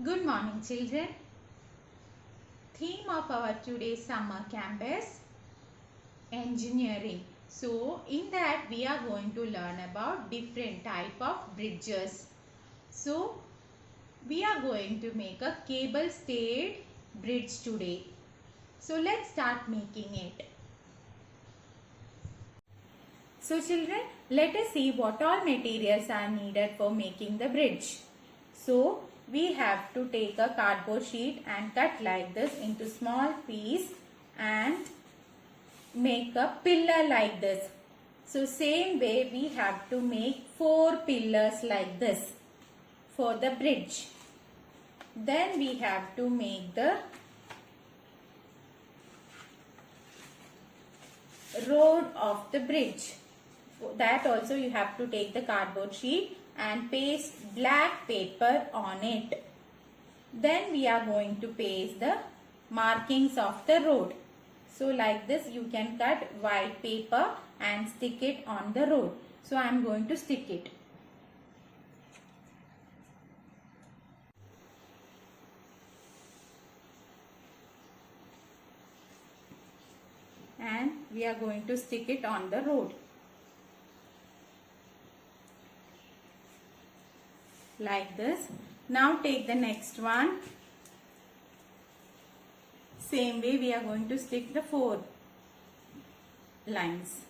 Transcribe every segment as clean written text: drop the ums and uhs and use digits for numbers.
Good morning, children. Theme of our today's summer camp is engineering. So, in that we are going to learn about different type of bridges. So, we are going to make a cable stayed bridge today. So, let's start making it. So, children, let us see what all materials are needed for making the bridge. So, we have to take a cardboard sheet and cut like this into small piece and make a pillar like this. So, same way we have to make 4 pillars like this for the bridge. Then we have to make the road of the bridge. For that also you have to take the cardboard sheet and paste black paper on it. Then we are going to paste the markings of the road. So like this you can cut white paper and stick it on the road. So I am going to stick it. And we are going to stick it on the road. Like this. Now take the next one. Same way we are going to stick the 4 lines.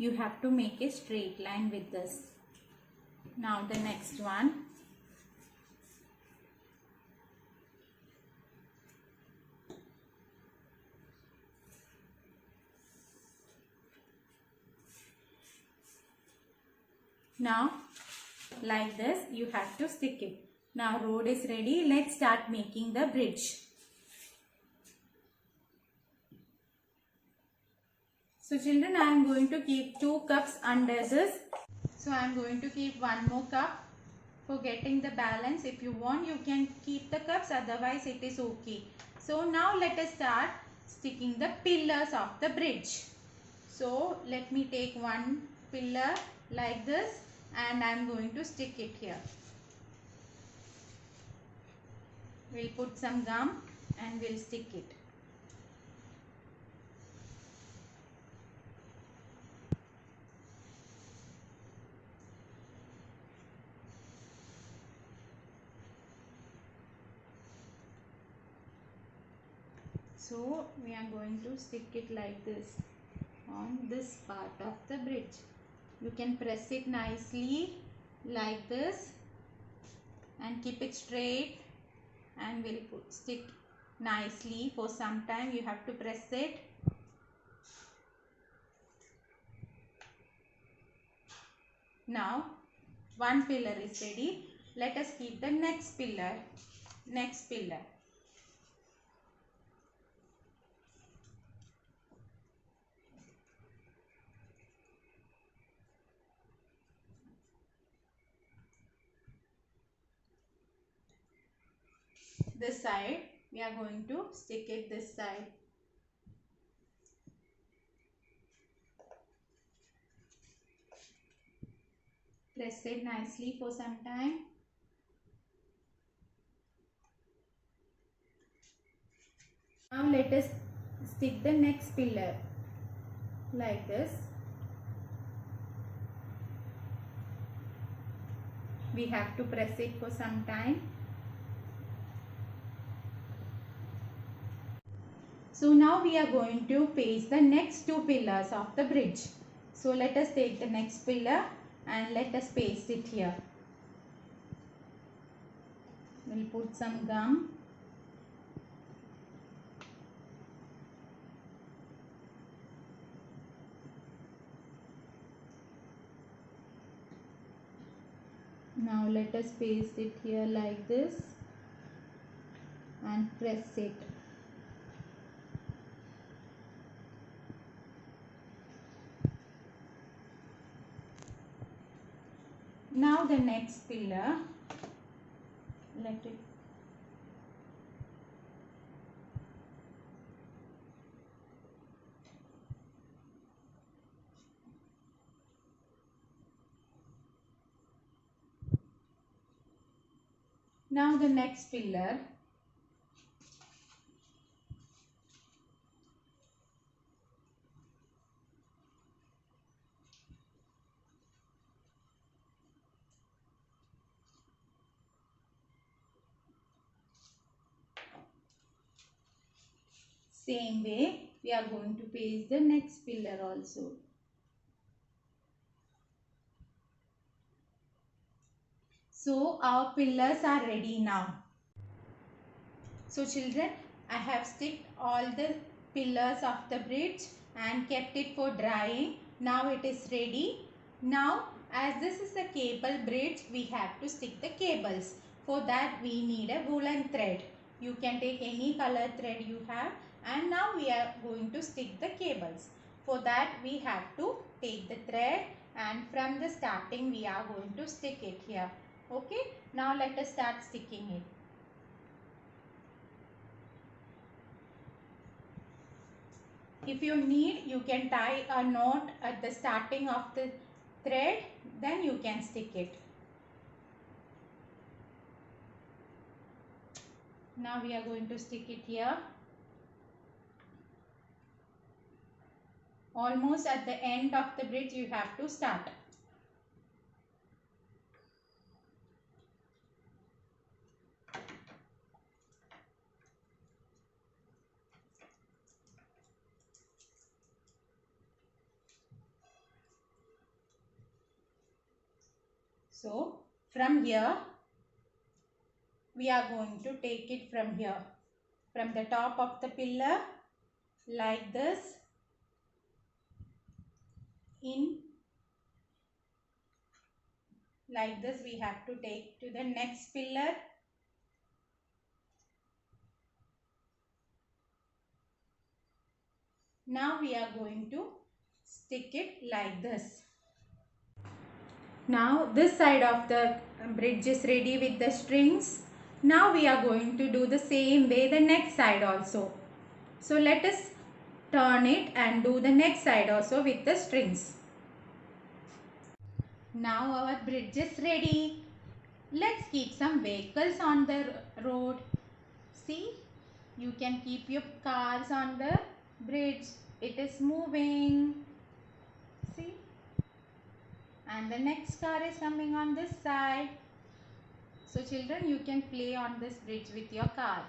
You have to make a straight line with this. Now the next one. Now like this you have to stick it. Now road is ready. Let's start making the bridge. So children, I am going to keep 2 cups under this. So I am going to keep 1 more cup for getting the balance. If you want, you can keep the cups, otherwise it is okay. So now let us start sticking the pillars of the bridge. So let me take 1 pillar like this and I am going to stick it here. We'll put some gum and we'll stick it. So we are going to stick it like this on this part of the bridge. You can press it nicely like this and keep it straight and we'll stick nicely for some time. You have to press it. Now 1 pillar is ready. Let us keep the next pillar. This side we are going to stick it this side. Press it nicely for some time. Now let us stick the next pillar like this. We have to press it for some time. So now we are going to paste the next 2 pillars of the bridge. So let us take the next pillar and let us paste it here. We'll put some gum. Now let us paste it here like this and press it. Now the next pillar, let it now the next pillar, same way we are going to paste the next pillar also. So our pillars are ready now. So children, I have sticked all the pillars of the bridge and kept it for drying. Now it is ready. Now as this is a cable bridge, we have to stick the cables. For that we need a woolen thread. You can take any color thread you have, and now we are going to stick the cables. For that we have to take the thread, and from the starting we are going to stick it here. Okay, now let us start sticking it. If you need, you can tie a knot at the starting of the thread, then you can stick it. Now we are going to stick it here. Almost at the end of the bridge you have to start. So from here we are going to take it from here, from the top of the pillar, like this, in like this we have to take to the next pillar. Now we are going to stick it like this. Now this side of the bridge is ready with the strings. Now we are going to do the same way the next side also. So let us turn it and do the next side also with the strings. Now our bridge is ready. Let's keep some vehicles on the road. See, you can keep your cars on the bridge. It is moving. See, and the next car is coming on this side. So children, you can play on this bridge with your car.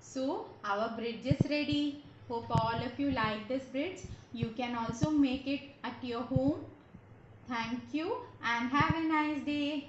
So our bridge is ready. Hope all of you like this bridge. You can also make it at your home. Thank you and have a nice day.